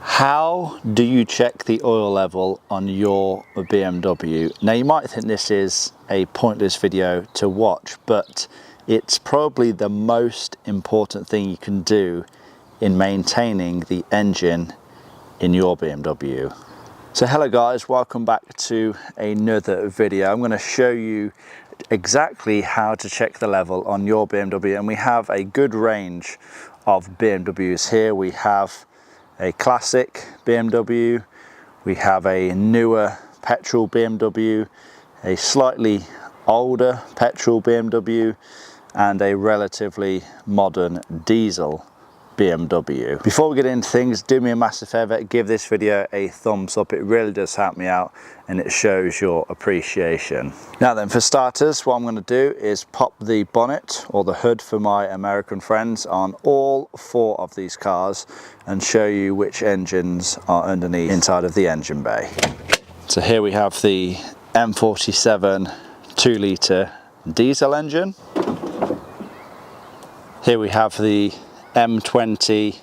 How do you check the oil level on your BMW? Now you might think this is a pointless video to watch, but it's probably the most important thing you can do in maintaining the engine in your BMW. So hello guys, welcome back to another video. I'm going to show you exactly how to check the level on your BMW, and we have a good range of BMWs here. We have a classic BMW, we have a newer petrol BMW, a slightly older petrol BMW, and a relatively modern diesel BMW. Before we get into things, do me a massive favour, give this video a thumbs up. It really does help me out and it shows your appreciation. Now then, for starters, what I'm going to do is pop the bonnet or the hood for my American friends on all four of these cars and show you which engines are underneath inside of the engine bay. So here we have the M47 2-litre diesel engine. Here we have the M20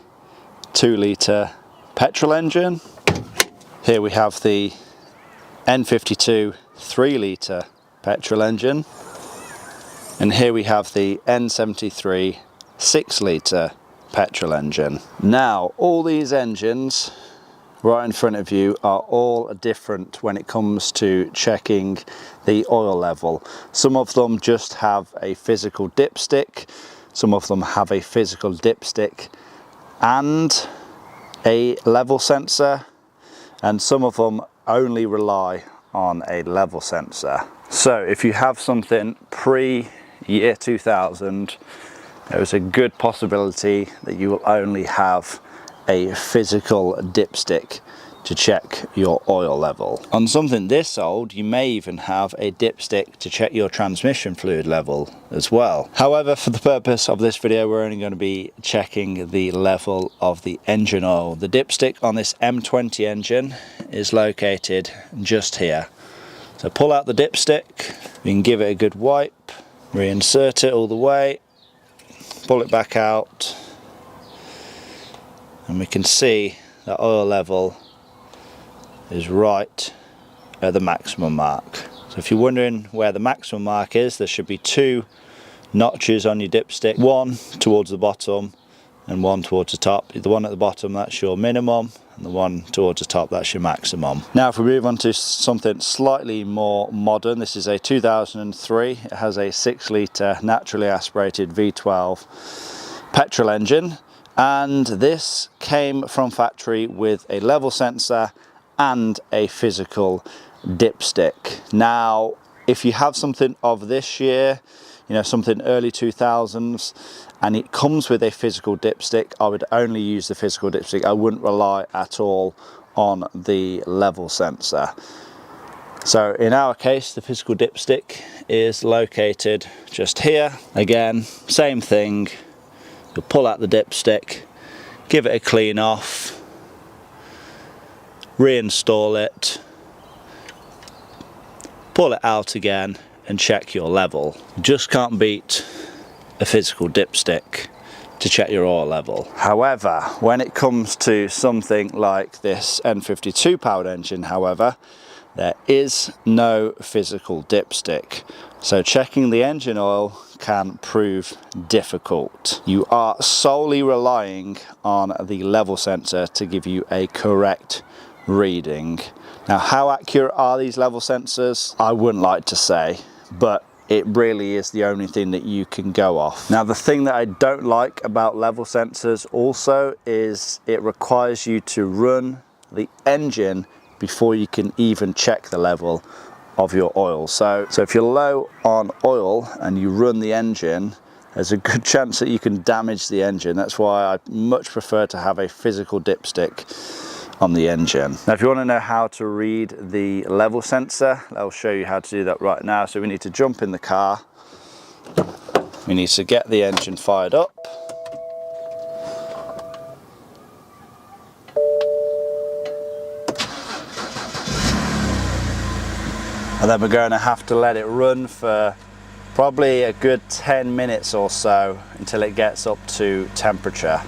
2-litre petrol engine. Here we have the N52 3-litre petrol engine. And here we have the N73 6-litre petrol engine. Now, all these engines right in front of you are all different when it comes to checking the oil level. Some of them just have a physical dipstick. Some of them have a physical dipstick and a level sensor, and some of them only rely on a level sensor. So if you have something pre-year 2000, there is a good possibility that you will only have a physical dipstick to check your oil level. On something this old, you may even have a dipstick to check your transmission fluid level as well. However, for the purpose of this video, we're only going to be checking the level of the engine oil. The dipstick on this M20 engine is located just here. So pull out the dipstick, you can give it a good wipe, reinsert it all the way, pull it back out, and we can see the oil level is right at the maximum mark. So if you're wondering where the maximum mark is, there should be two notches on your dipstick, one towards the bottom and one towards the top. The one at the bottom, that's your minimum, and the one towards the top, that's your maximum. Now if we move on to something slightly more modern, this is a 2003. It has a 6-litre naturally aspirated V12 petrol engine, and this came from factory with a level sensor and a physical dipstick. Now if you have something of this year, you know, something early 2000s, and it comes with a physical dipstick, I would only use the physical dipstick. I wouldn't rely at all on the level sensor. So in our case, the physical dipstick is located just here. Again, same thing, you'll pull out the dipstick, give it a clean off, reinstall it, pull it out again and check your level. You just can't beat a physical dipstick to check your oil level. However, when it comes to something like this N52 powered engine, however, there is no physical dipstick. So checking the engine oil can prove difficult. You are solely relying on the level sensor to give you a correct reading. Now, how accurate are these level sensors? I wouldn't like to say, but it really is the only thing that you can go off. Now, the thing that I don't like about level sensors also is it requires you to run the engine before you can even check the level of your oil. So if you're low on oil and you run the engine, there's a good chance that you can damage the engine. That's why I much prefer to have a physical dipstick on the engine. Now if you want to know how to read the level sensor, I'll show you how to do that right now. So we need to jump in the car, we need to get the engine fired up, and then we're going to have to let it run for probably a good 10 minutes or so until it gets up to temperature.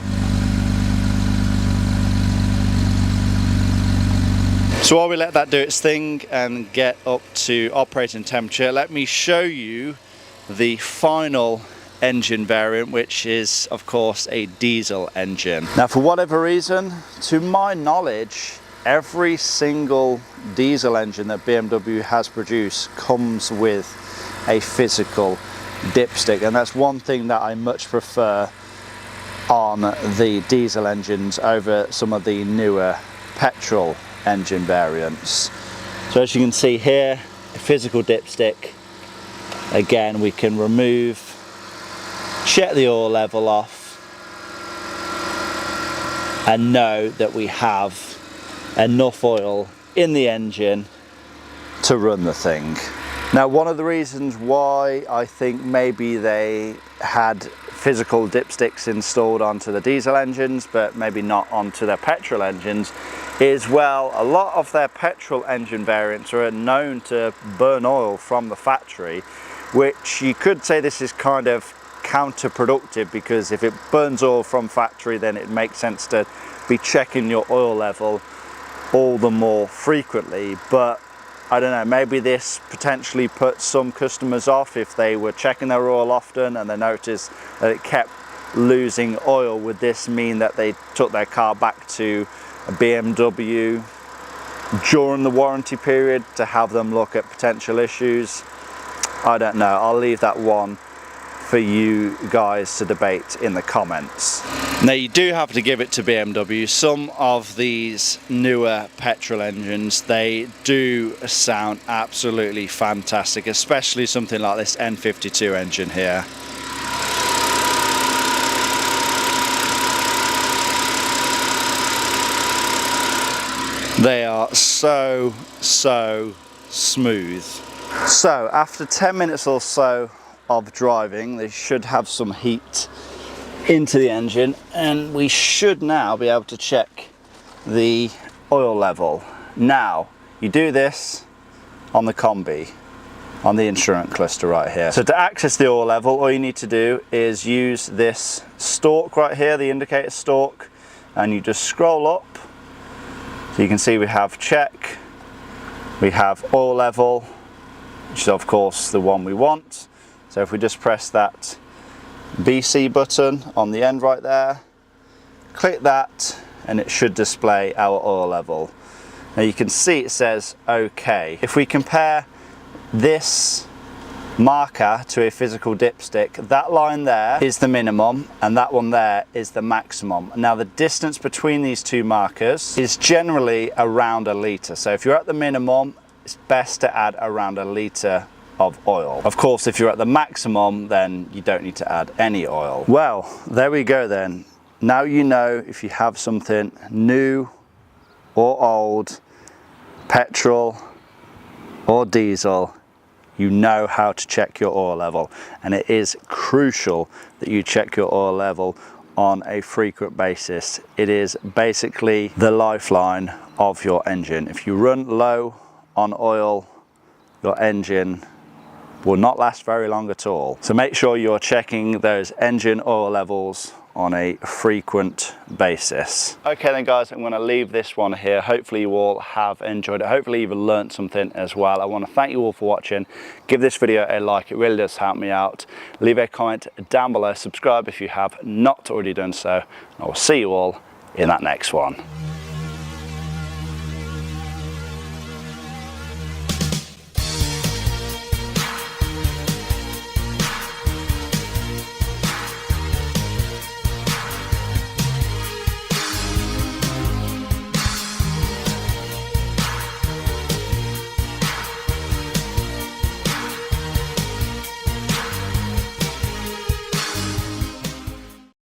So while we let that do its thing and get up to operating temperature, let me show you the final engine variant, which is of course a diesel engine. Now, for whatever reason, to my knowledge, every single diesel engine that BMW has produced comes with a physical dipstick, and that's one thing that I much prefer on the diesel engines over some of the newer petrol engine variants. So as you can see here, a physical dipstick. Again, we can remove, check the oil level off, and know that we have enough oil in the engine to run the thing. Now, one of the reasons why I think maybe they had physical dipsticks installed onto the diesel engines but maybe not onto their petrol engines is, well, a lot of their petrol engine variants are known to burn oil from the factory, which you could say this is kind of counterproductive, because if it burns oil from factory, then it makes sense to be checking your oil level all the more frequently. But I don't know, maybe this potentially puts some customers off if they were checking their oil often and they noticed that it kept losing oil. Would this mean that they took their car back to a BMW during the warranty period to have them look at potential issues? I don't know. I'll leave that one for you guys to debate in the comments. Now, you do have to give it to BMW. Some of these newer petrol engines, they do sound absolutely fantastic, especially something like this N52 engine here. They are so smooth. So after 10 minutes or so of driving, they should have some heat into the engine, and we should now be able to check the oil level. Now, you do this on the combi, on the instrument cluster right here. So to access the oil level, all you need to do is use this stalk right here, the indicator stalk, and you just scroll up. So you can see we have check, we have oil level, which is of course the one we want. So if we just press that BC button on the end right there, click that, and it should display our oil level. Now you can see it says OK. If we compare this marker to a physical dipstick, that line there is the minimum and that one there is the maximum. Now, the distance between these two markers is generally around 1 litre. So if you're at the minimum, it's best to add around 1 litre of oil. Of course, if you're at the maximum, then you don't need to add any oil. Well, there we go then. Now you know if you have something new or old, petrol or diesel, you know how to check your oil level. And it is crucial that you check your oil level on a frequent basis. It is basically the lifeline of your engine. If you run low on oil, your engine will not last very long at all. So make sure you're checking those engine oil levels on a frequent basis. Okay then guys, I'm going to leave this one here. Hopefully you all have enjoyed it. Hopefully you've learned something as well. I want to thank you all for watching. Give this video a like, it really does help me out. Leave a comment down below, subscribe if you have not already done so, and I will see you all in that next one.